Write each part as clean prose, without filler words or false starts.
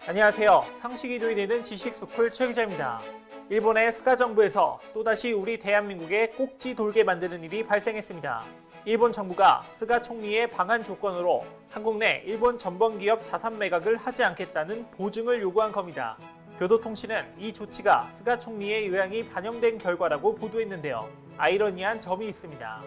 안녕하세요. 상식이 도인되는 지식스쿨 최 기자입니다. 일본의 스가 정부에서 또다시 우리 대한민국에 꼭지 돌게 만드는 일이 발생했습니다. 일본 정부가 스가 총리의 방한 조건으로 한국 내 일본 전범기업 자산 매각을 하지 않겠다는 보증을 요구한 겁니다. 교도통신은 이 조치가 스가 총리의 의향이 반영된 결과라고 보도했는데요. 아이러니한 점이 있습니다.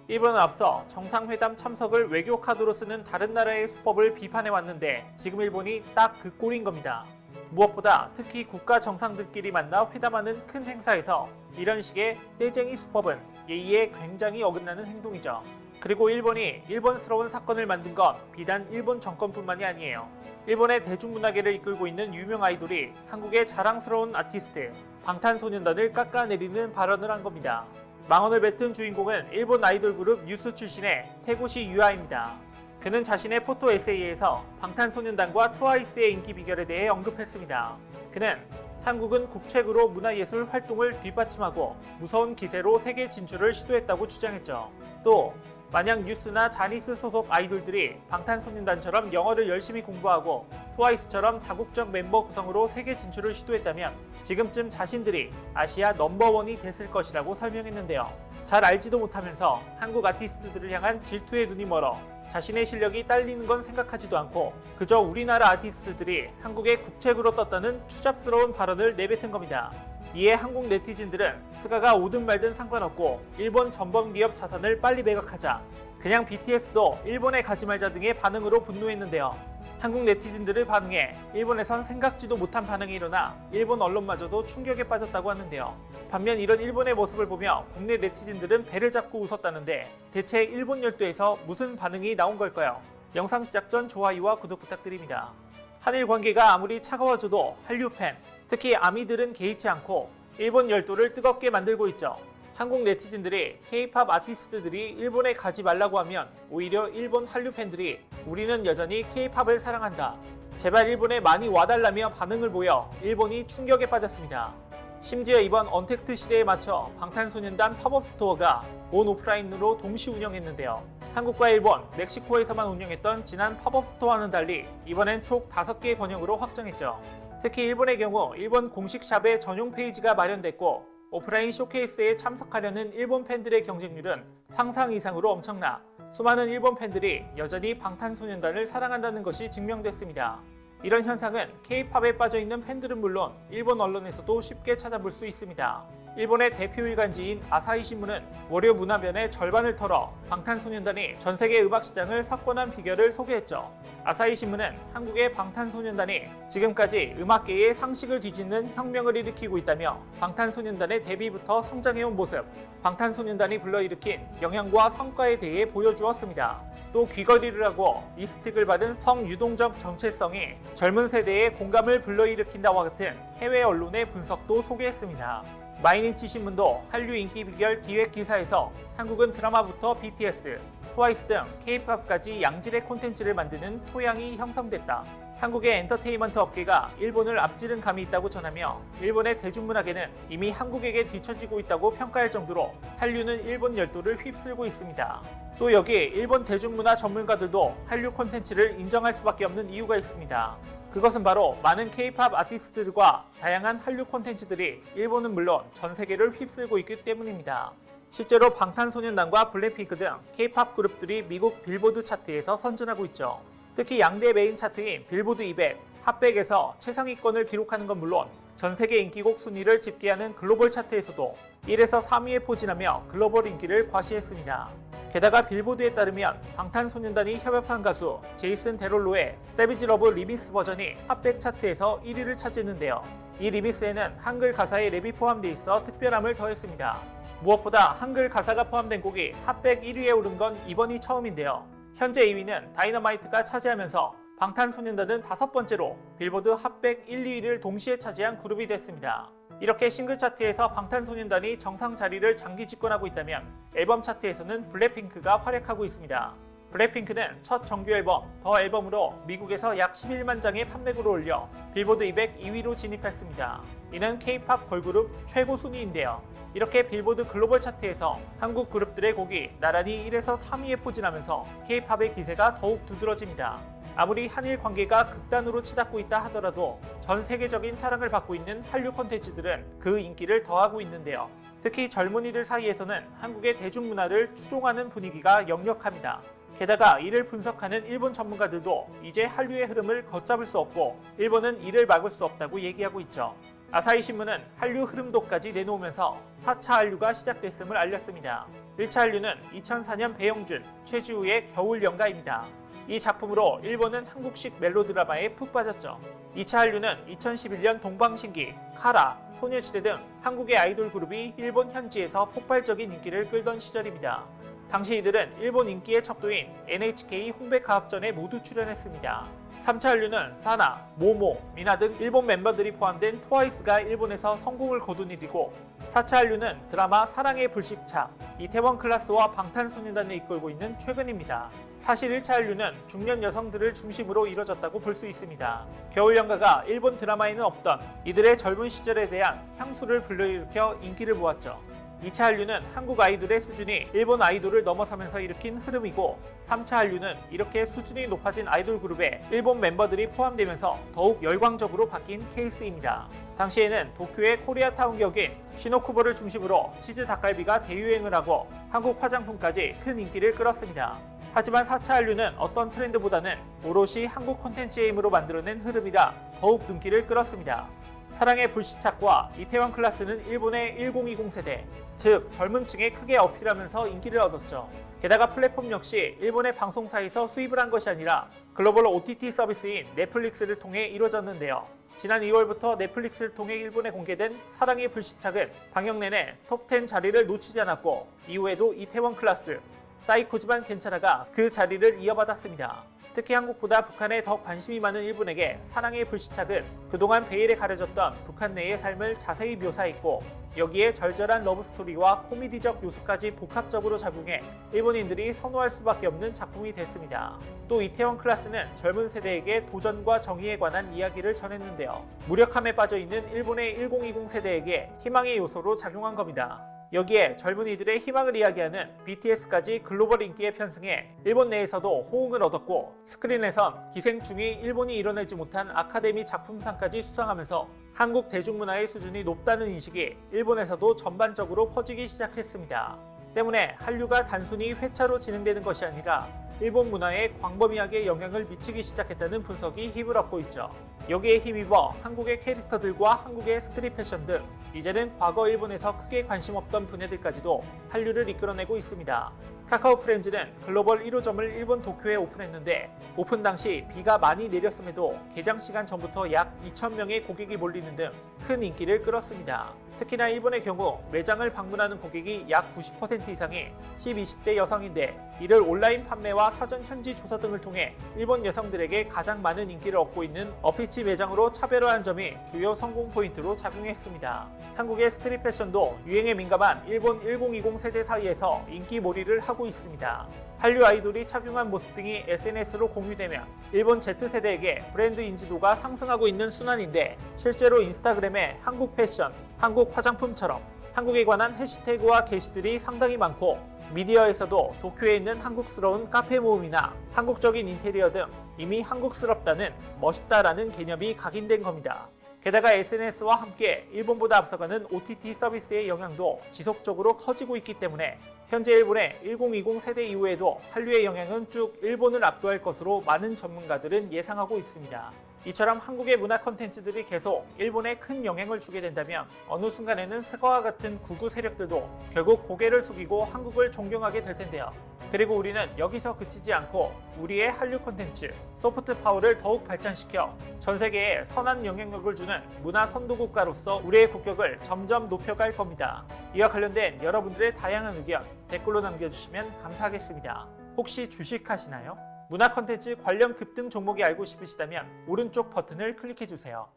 일본은 앞서 정상회담 참석을 외교 카드로 쓰는 다른 나라의 수법을 비판해왔는데 지금 일본이 딱 그 꼴인 겁니다. 무엇보다 특히 국가 정상들끼리 만나 회담하는 큰 행사에서 이런 식의 떼쟁이 수법은 예의에 굉장히 어긋나는 행동이죠. 그리고 일본이 일본스러운 사건을 만든 건 비단 일본 정권뿐만이 아니에요. 일본의 대중문화계를 이끌고 있는 유명 아이돌이 한국의 자랑스러운 아티스트 방탄소년단을 깎아내리는 발언을 한 겁니다. 망언을 뱉은 주인공은 일본 아이돌 그룹 뉴스 출신의 태고시 유아입니다. 그는 자신의 포토 에세이에서 방탄소년단과 트와이스의 인기 비결에 대해 언급했습니다. 그는 한국은 국책으로 문화예술 활동을 뒷받침하고 무서운 기세로 세계 진출을 시도했다고 주장했죠. 또 만약 뉴스나 자니스 소속 아이돌들이 방탄소년단처럼 영어를 열심히 공부하고 트와이스처럼 다국적 멤버 구성으로 세계 진출을 시도했다면 지금쯤 자신들이 아시아 넘버원이 됐을 것이라고 설명했는데요. 잘 알지도 못하면서 한국 아티스트들을 향한 질투의 눈이 멀어 자신의 실력이 딸리는 건 생각하지도 않고 그저 우리나라 아티스트들이 한국의 국책으로 떴다는 추잡스러운 발언을 내뱉은 겁니다. 이에 한국 네티즌들은 스가가 오든 말든 상관없고 일본 전범기업 자산을 빨리 매각하자, 그냥 BTS도 일본에 가지 말자 등의 반응으로 분노했는데요. 한국 네티즌들의 반응에 일본에선 생각지도 못한 반응이 일어나 일본 언론마저도 충격에 빠졌다고 하는데요. 반면 이런 일본의 모습을 보며 국내 네티즌들은 배를 잡고 웃었다는데 대체 일본 열도에서 무슨 반응이 나온 걸까요? 영상 시작 전 좋아요와 구독 부탁드립니다. 한일 관계가 아무리 차가워져도 한류 팬, 특히 아미들은 개의치 않고 일본 열도를 뜨겁게 만들고 있죠. 한국 네티즌들이 K-팝 아티스트들이 일본에 가지 말라고 하면 오히려 일본 한류 팬들이 우리는 여전히 K-팝을 사랑한다, 제발 일본에 많이 와달라며 반응을 보여 일본이 충격에 빠졌습니다. 심지어 이번 언택트 시대에 맞춰 방탄소년단 팝업 스토어가 온 오프라인으로 동시 운영했는데요. 한국과 일본, 멕시코에서만 운영했던 지난 팝업 스토어와는 달리 이번엔 총 5개의 번역으로 확정했죠. 특히 일본의 경우 일본 공식 샵에 전용 페이지가 마련됐고 오프라인 쇼케이스에 참석하려는 일본 팬들의 경쟁률은 상상 이상으로 엄청나 수많은 일본 팬들이 여전히 방탄소년단을 사랑한다는 것이 증명됐습니다. 이런 현상은 K-팝에 빠져있는 팬들은 물론 일본 언론에서도 쉽게 찾아볼 수 있습니다. 일본의 대표 일간지인 아사히 신문은 월요 문화변의 절반을 털어 방탄소년단이 전세계 음악 시장을 석권한 비결을 소개했죠. 아사히 신문은 한국의 방탄소년단이 지금까지 음악계의 상식을 뒤집는 혁명을 일으키고 있다며 방탄소년단의 데뷔부터 성장해온 모습, 방탄소년단이 불러일으킨 영향과 성과에 대해 보여주었습니다. 또 귀걸이를 하고 립스틱을 받은 성유동적 정체성이 젊은 세대의 공감을 불러일으킨다와 같은 해외 언론의 분석도 소개했습니다. 마이니치 신문도 한류 인기 비결 기획 기사에서 한국은 드라마부터 BTS, 트와이스 등 K-팝까지 양질의 콘텐츠를 만드는 토양이 형성됐다, 한국의 엔터테인먼트 업계가 일본을 앞지른 감이 있다고 전하며 일본의 대중문화계는 이미 한국에게 뒤처지고 있다고 평가할 정도로 한류는 일본 열도를 휩쓸고 있습니다. 또 여기에 일본 대중문화 전문가들도 한류 콘텐츠를 인정할 수밖에 없는 이유가 있습니다. 그것은 바로 많은 K-팝 아티스트들과 다양한 한류 콘텐츠들이 일본은 물론 전 세계를 휩쓸고 있기 때문입니다. 실제로 방탄소년단과 블랙핑크 등 K-팝 그룹들이 미국 빌보드 차트에서 선전하고 있죠. 특히 양대 메인 차트인 빌보드 200, 핫백에서 최상위권을 기록하는 건 물론 전 세계 인기곡 순위를 집계하는 글로벌 차트에서도 1에서 3위에 포진하며 글로벌 인기를 과시했습니다. 게다가 빌보드에 따르면 방탄소년단이 협업한 가수 제이슨 데롤로의 세비지 러브 리믹스 버전이 핫백 차트에서 1위를 차지했는데요. 이 리믹스에는 한글 가사의 랩이 포함되어 있어 특별함을 더했습니다. 무엇보다 한글 가사가 포함된 곡이 핫백 1위에 오른 건 이번이 처음인데요. 현재 2위는 다이너마이트가 차지하면서 방탄소년단은 5번째로 빌보드 핫백 1, 2위를 동시에 차지한 그룹이 됐습니다. 이렇게 싱글 차트에서 방탄소년단이 정상 자리를 장기 집권하고 있다면 앨범 차트에서는 블랙핑크가 활약하고 있습니다. 블랙핑크는 첫 정규 앨범 더 앨범으로 미국에서 약 11만 장의 판매고를 올려 빌보드 200 2위로 진입했습니다. 이는 K-팝 걸그룹 최고 순위인데요. 이렇게 빌보드 글로벌 차트에서 한국 그룹들의 곡이 나란히 1에서 3위에 포진하면서 K-팝의 기세가 더욱 두드러집니다. 아무리 한일 관계가 극단으로 치닫고 있다 하더라도 전 세계적인 사랑을 받고 있는 한류 콘텐츠들은 그 인기를 더하고 있는데요. 특히 젊은이들 사이에서는 한국의 대중문화를 추종하는 분위기가 역력합니다. 게다가 이를 분석하는 일본 전문가들도 이제 한류의 흐름을 걷잡을 수 없고 일본은 이를 막을 수 없다고 얘기하고 있죠. 아사히 신문은 한류 흐름도까지 내놓으면서 4차 한류가 시작됐음을 알렸습니다. 1차 한류는 2004년 배영준, 최지우의 겨울연가입니다. 이 작품으로 일본은 한국식 멜로드라마에 푹 빠졌죠. 2차 한류는 2011년 동방신기, 카라, 소녀시대 등 한국의 아이돌 그룹이 일본 현지에서 폭발적인 인기를 끌던 시절입니다. 당시 이들은 일본 인기의 척도인 NHK 홍백가합전에 모두 출연했습니다. 3차 한류는 사나, 모모, 미나 등 일본 멤버들이 포함된 트와이스가 일본에서 성공을 거둔 일이고 4차 한류는 드라마 사랑의 불식착, 이태원 클라스와 방탄소년단을 이끌고 있는 최근입니다. 사실 1차 한류는 중년 여성들을 중심으로 이뤄졌다고 볼 수 있습니다. 겨울연가가 일본 드라마에는 없던 이들의 젊은 시절에 대한 향수를 불러일으켜 인기를 모았죠. 2차 한류는 한국 아이돌의 수준이 일본 아이돌을 넘어서면서 일으킨 흐름이고 3차 한류는 이렇게 수준이 높아진 아이돌 그룹에 일본 멤버들이 포함되면서 더욱 열광적으로 바뀐 케이스입니다. 당시에는 도쿄의 코리아타운 격인 시노쿠보를 중심으로 치즈 닭갈비가 대유행을 하고 한국 화장품까지 큰 인기를 끌었습니다. 하지만 4차 한류는 어떤 트렌드보다는 오롯이 한국 콘텐츠의 힘으로 만들어낸 흐름이라 더욱 눈길을 끌었습니다. 사랑의 불시착과 이태원 클라스는 일본의 1020 세대, 즉 젊은 층에 크게 어필하면서 인기를 얻었죠. 게다가 플랫폼 역시 일본의 방송사에서 수입을 한 것이 아니라 글로벌 OTT 서비스인 넷플릭스를 통해 이루어졌는데요. 지난 2월부터 넷플릭스를 통해 일본에 공개된 사랑의 불시착은 방영 내내 톱10 자리를 놓치지 않았고 이후에도 이태원 클라스, 사이코지만 괜찮아가 그 자리를 이어받았습니다. 특히 한국보다 북한에 더 관심이 많은 일본에게 사랑의 불시착은 그동안 베일에 가려졌던 북한 내의 삶을 자세히 묘사했고 여기에 절절한 러브스토리와 코미디적 요소까지 복합적으로 작용해 일본인들이 선호할 수밖에 없는 작품이 됐습니다. 또 이태원 클라스는 젊은 세대에게 도전과 정의에 관한 이야기를 전했는데요. 무력함에 빠져있는 일본의 1020 세대에게 희망의 요소로 작용한 겁니다. 여기에 젊은이들의 희망을 이야기하는 BTS까지 글로벌 인기에 편승해 일본 내에서도 호응을 얻었고 스크린에선 기생충이 일본이 이뤄내지 못한 아카데미 작품상까지 수상하면서 한국 대중문화의 수준이 높다는 인식이 일본에서도 전반적으로 퍼지기 시작했습니다. 때문에 한류가 단순히 회차로 진행되는 것이 아니라 일본 문화에 광범위하게 영향을 미치기 시작했다는 분석이 힘을 얻고 있죠. 여기에 힘입어 한국의 캐릭터들과 한국의 스트릿 패션 등 이제는 과거 일본에서 크게 관심 없던 분야들까지도 한류를 이끌어내고 있습니다. 카카오 프렌즈는 글로벌 1호점을 일본 도쿄에 오픈했는데 오픈 당시 비가 많이 내렸음에도 개장 시간 전부터 약 2,000명의 고객이 몰리는 등 큰 인기를 끌었습니다. 특히나 일본의 경우 매장을 방문하는 고객이 약 90% 이상이 10-20대 여성인데 이를 온라인 판매와 사전 현지 조사 등을 통해 일본 여성들에게 가장 많은 인기를 얻고 있는 어피치 매장으로 차별화한 점이 주요 성공 포인트로 작용했습니다. 한국의 스트릿 패션도 유행에 민감한 일본 1020 세대 사이에서 인기몰이를 하고 있습니다. 한류 아이돌이 착용한 모습 등이 SNS로 공유되면 일본 Z세대에게 브랜드 인지도가 상승하고 있는 순환인데 실제로 인스타그램에 한국 패션, 한국 화장품처럼 한국에 관한 해시태그와 게시들이 상당히 많고 미디어에서도 도쿄에 있는 한국스러운 카페 모음이나 한국적인 인테리어 등 이미 한국스럽다는 멋있다라는 개념이 각인된 겁니다. 게다가 SNS와 함께 일본보다 앞서가는 OTT 서비스의 영향도 지속적으로 커지고 있기 때문에 현재 일본의 1020 세대 이후에도 한류의 영향은 쭉 일본을 압도할 것으로 많은 전문가들은 예상하고 있습니다. 이처럼 한국의 문화 콘텐츠들이 계속 일본에 큰 영향을 주게 된다면 어느 순간에는 스가와 같은 극우 세력들도 결국 고개를 숙이고 한국을 존경하게 될 텐데요. 그리고 우리는 여기서 그치지 않고 우리의 한류 콘텐츠, 소프트 파워를 더욱 발전시켜 전 세계에 선한 영향력을 주는 문화 선도국가로서 우리의 국격을 점점 높여갈 겁니다. 이와 관련된 여러분들의 다양한 의견 댓글로 남겨주시면 감사하겠습니다. 혹시 주식하시나요? 문화 콘텐츠 관련 급등 종목이 알고 싶으시다면 오른쪽 버튼을 클릭해주세요.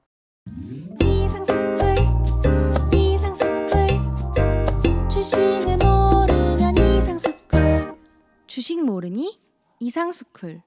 이상스쿨 주식을 모르면 이상스쿨 주식 모르니 이상스쿨